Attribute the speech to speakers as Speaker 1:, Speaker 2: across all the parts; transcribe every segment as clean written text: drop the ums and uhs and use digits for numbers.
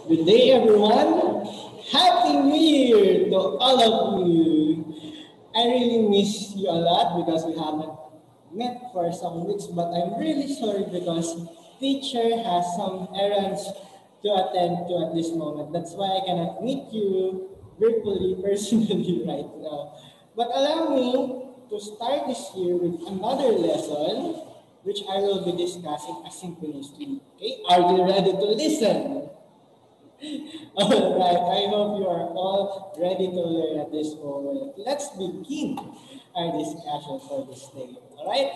Speaker 1: Good day, everyone. Happy New Year to all of you. I really miss you a lot because we haven't met for some weeks, but I'm really sorry because teacher has some errands to attend to at this moment. That's why I cannot meet you virtually, personally right now. But allow me to start this year with another lesson which I will be discussing asynchronously. Okay, are you ready to listen? All right, I hope you are all ready to learn at this moment. Let's begin our discussion for this day. All right,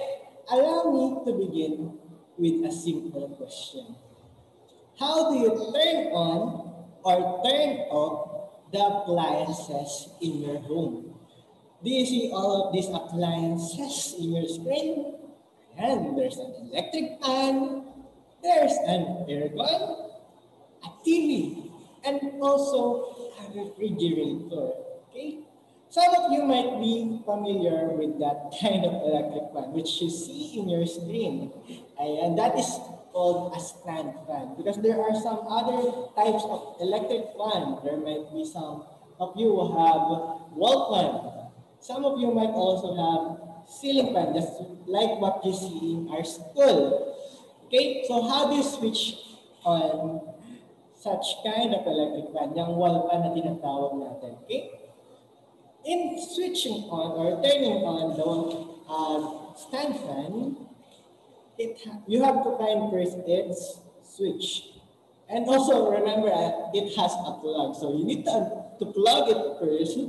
Speaker 1: allow me to begin with a simple question. How do you turn on or turn off the appliances in your home? Do you see all of these appliances in your screen? And there's an electric fan, there's an aircon, a TV, and also a refrigerator. Okay? Some of you might be familiar with that kind of electric fan, which you see in your screen. And that is called a stand fan because there are some other types of electric fan. There might be some of you who have wall fan. Some of you might also have ceiling fan, just like what you see in our school. Okay, so how do you switch on such kind of electric fan, yung wall fan na tinatawag natin. Okay? In switching on or turning on the stand fan, you have to find first its switch. And also remember it has a plug. So you need to plug it first.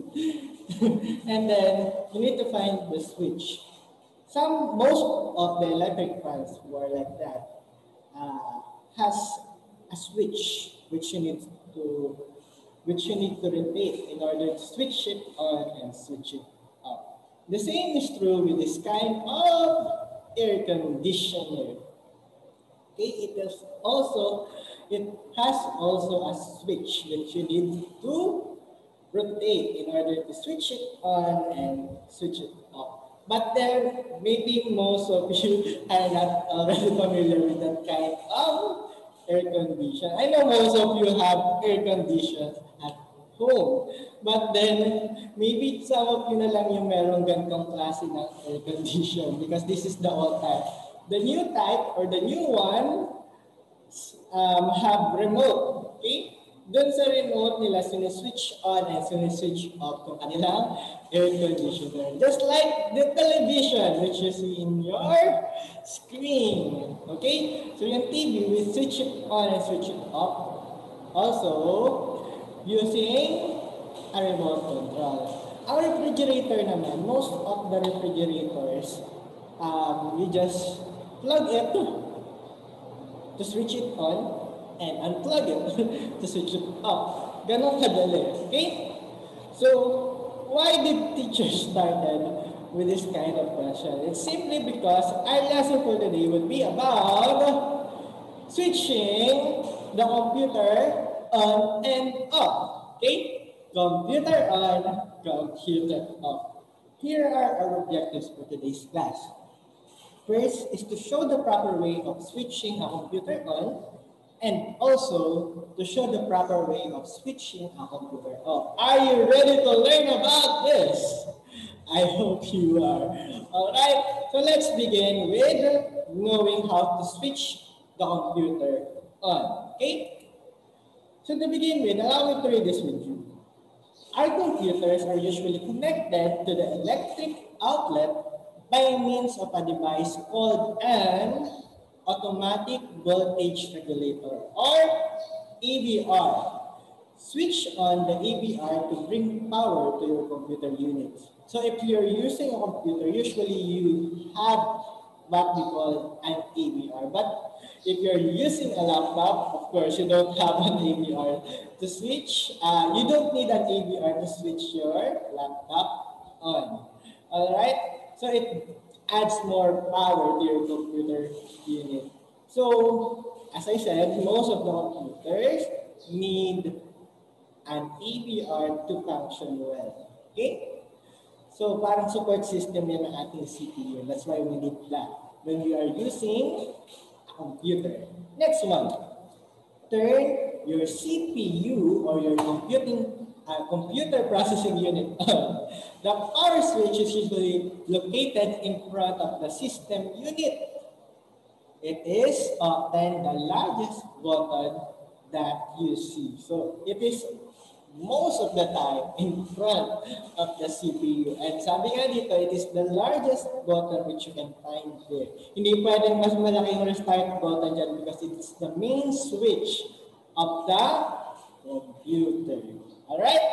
Speaker 1: And then you need to find the switch. Most of the electric fans were like that. Has a switch to which you need to rotate in order to switch it on and switch it off. The same is true with this kind of air conditioner. Okay, it has also a switch that you need to rotate in order to switch it on and switch it off. But then maybe most of you are not already familiar with that kind of air condition. I know most of you have air conditions at home. But then, maybe some of you na lang yung merong ganitong klase ng air condition because this is the old type. The new type or the new one have remote. Okay? Doon sa remote nila, siniswitch on and siniswitch off kung kanilang air conditioner. Just like the television which you see in your screen. Okay? So yung TV, we switch it on and switch it off. Also, using a remote control. Our refrigerator naman, most of the refrigerators, we just plug it to switch it on and unplug it to switch it off. Ganon kadali. Okay? So, why did teachers started with this kind of question? It's simply because our lesson for today would be about switching the computer on and off. Okay? Computer on, computer off. Here are our objectives for today's class. First is to show the proper way of switching a computer on and also to show the proper way of switching a computer off. Are you ready to learn about this? I hope you are. Alright, so let's begin with knowing how to switch the computer on. Okay? So to begin with, allow me to read this with you. Our computers are usually connected to the electric outlet by means of a device called an automatic voltage regulator or AVR. Switch on the AVR to bring power to your computer unit. So if you're using a computer, usually you have what we call an AVR. But if you're using a laptop, of course, you don't have an AVR to switch. You don't need an AVR to switch your laptop on. All right? So it adds more power to your computer unit. So, as I said, most of the computers need an AVR to function well. Okay? So, parang support system yan ng ating CPU. That's why we need that when we are using a computer. Next one. turn your CPU or your computer processing unit on. The power switch is usually located in front of the system unit. It is often the largest button that you see. So it is most of the time in front of the CPU. And sabi nga dito, it is the largest button which you can find there. Hindi pwedeng mas malaking restart button dyan because it is the main switch of the computer. Alright?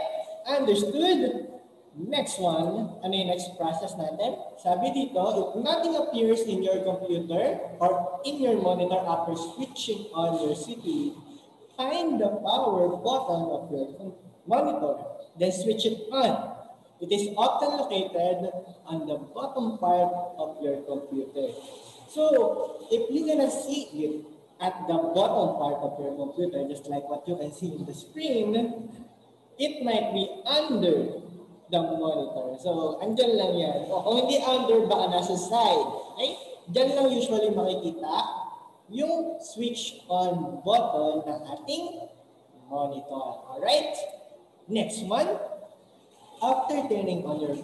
Speaker 1: Understood? Next one, ano yung next process natin? Sabi dito, if nothing appears in your computer or in your monitor after switching on your CPU, find the power button of your monitor, then switch it on. It is often located on the bottom part of your computer. So, if you're gonna see it at the bottom part of your computer, just like what you can see in the screen, it might be under the monitor. So, andyan lang yan. O kung hindi under, baka nasa side. Okay? Diyan lang usually makikita yung switch on button ng ating monitor. Alright? Next one. After turning on your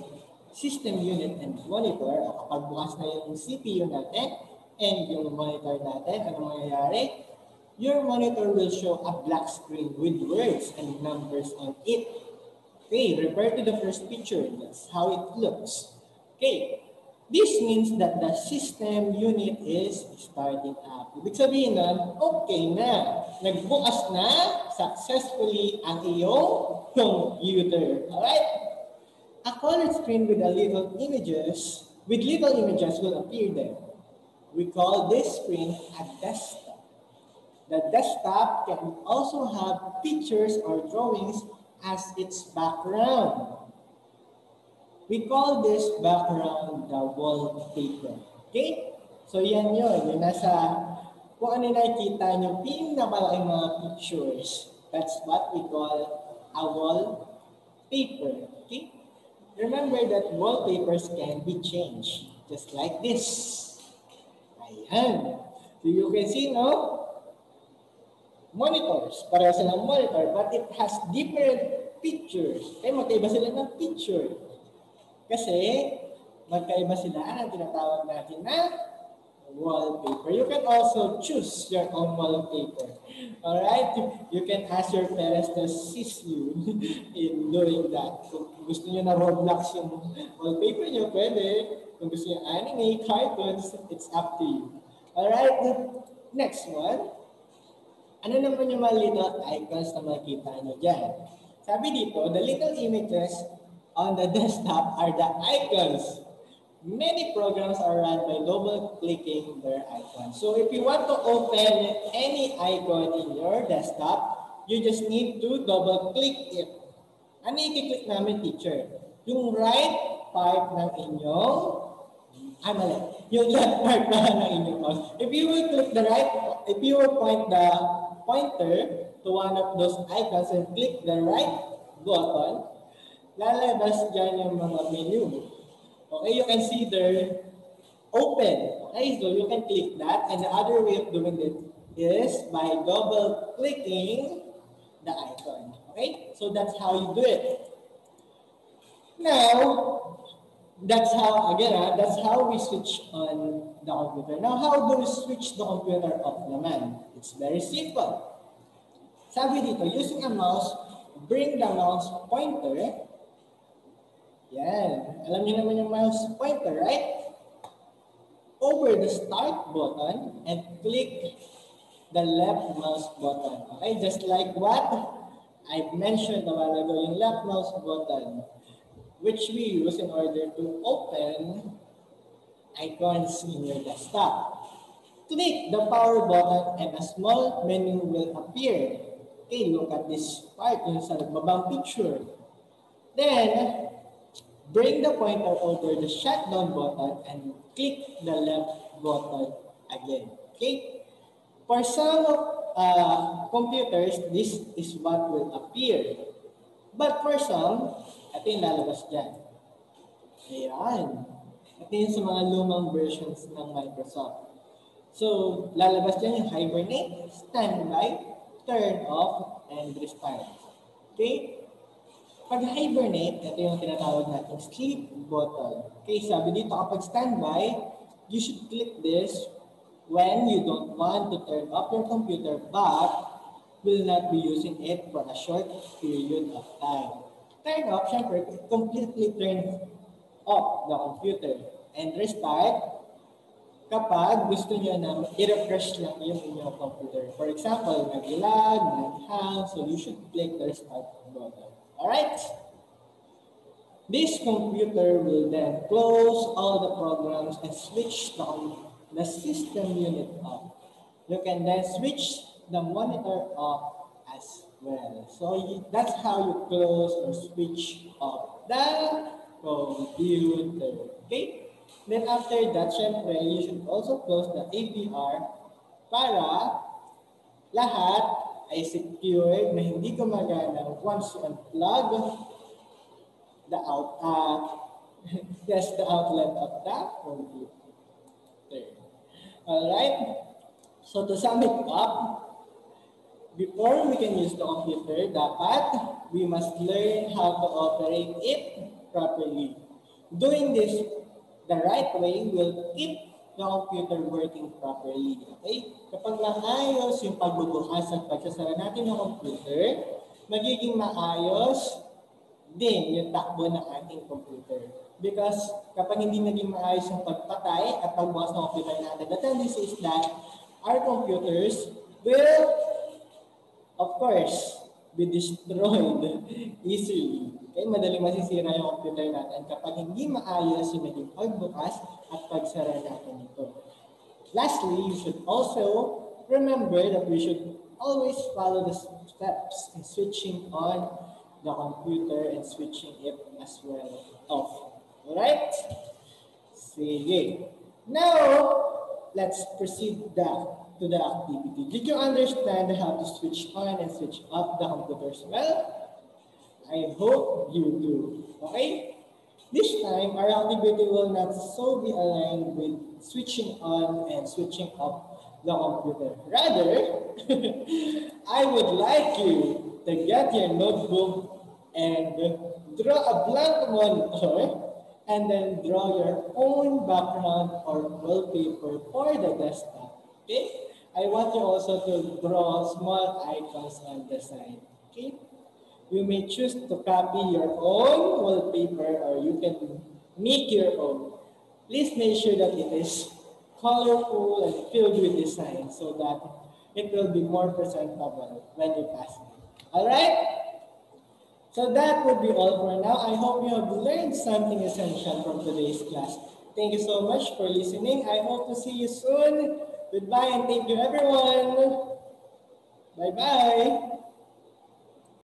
Speaker 1: system unit and monitor, o kapag bukas na yung CPU natin and yung monitor natin, ano mangyayari? Your monitor will show a black screen with words and numbers on it. Okay, refer to the first picture. That's how it looks. Okay, this means that the system unit is starting up. Ibig sabihin nun, okay na. Nagbukas na successfully ang iyong computer. Alright? A colored screen with little images will appear there. We call this screen a desktop. The desktop can also have pictures or drawings as its background. We call this background the wallpaper. Okay? So yan yun. Yung nasa, kung ano nakikita nyo, pinakalaking mga pictures. That's what we call a wallpaper. Okay? Remember that wallpapers can be changed. Just like this. Ayan. So you can see, no? Monitors, pareho silang monitor, but it has different pictures. Kaya magkaiba sila ng picture. Kasi magkaiba sila ang tinatawag natin na wallpaper. You can also choose your own wallpaper. Alright? You can ask your parents to assist you in doing that. Kung gusto nyo na Roblox yung wallpaper nyo, pwede. Kung gusto nyo anime, cartoons, it's up to you. Alright? Next one. Ano naman yung mga little icons na makikita nyo dyan? Sabi dito, the little images on the desktop are the icons. Many programs are run by double-clicking their icons. So if you want to open any icon in your desktop, you just need to double-click it. Ano i-click namin, teacher? Yung right part ng inyong, yung left part na ng inyong mouse. If you will click the right, if you will point the pointer to one of those icons and click the right button, lalabas dyan yung mga menu. Okay, you can see there, open. Okay, so you can click that. And the other way of doing it is by double-clicking the icon. Okay, so that's how you do it. Now, that's how we switch on the computer. Now, how do we switch the computer off naman? It's very simple. Sabi dito, using a mouse, bring the mouse pointer. Yan. Alam niyo naman yung mouse pointer, right? Over the start button and click the left mouse button. Okay, just like what I mentioned a while ago, yung left mouse button, which we use in order to open icons in your desktop. Click the power button and a small menu will appear. Okay, look at this part, yung sa babang picture. Then, bring the pointer over the shutdown button and click the left button again. Okay? For some computers, this is what will appear. But for some, ito yung lalabas dyan. Ayan. Ito yung sa mga lumang versions ng Microsoft. So, lalabas dyan yung hibernate, standby, turn off, and restart. Okay? Pag hibernate, ito yung tinatawag natin sleep button. Okay, sabi dito kapag standby, you should click this when you don't want to turn off your computer but will not be using it for a short period of time. Turn off, syempre, completely turn off the computer. And restart, kapag gusto niyo na i-refresh lang yung inyong computer. For example, nag-lag, nag-hang, so you should click the restart button. Alright? This computer will then close all the programs and switch the system unit off. You can then switch the monitor off as well. So that's how you close or switch off the computer. Okay? Then after that, syempre, you should also close the AVR para lahat ay secured na hindi gumagana once you unplug the the outlet of the computer. Alright? So to sum it up, before we can use the computer, dapat we must learn how to operate it properly. Doing this the right way will keep the computer working properly. Okay? Kapag maayos yung pagbubukas at pagsasara natin ng computer, magiging maayos din yung takbo ng ating computer. Because kapag hindi naging maayos yung pagpatay at pagbukas ng computer natin, the tendency is that our computers will, of course, be destroyed easily. Okay? Madaling masisira yung computer natin kapag hindi maayos yung naging pagbukas at pagsara natin ito. Lastly, you should also remember that we should always follow the steps in switching on the computer and switching it as well off. Alright? Sige. Now, let's proceed back to the activity. Did you understand how to switch on and switch off the computers well? I hope you do. Okay? This time, our activity will not so be aligned with switching on and switching off the computer. Rather, I would like you to get your notebook and draw a blank monitor and then draw your own background or wallpaper for the desktop. Okay? I want you also to draw small icons on the side. Okay? You may choose to copy your own wallpaper or you can make your own. Please make sure that it is colorful and filled with design so that it will be more presentable when you pass it. Alright? So that would be all for now. I hope you have learned something essential from today's class. Thank you so much for listening. I hope to see you soon. Goodbye and thank you everyone. Bye-bye.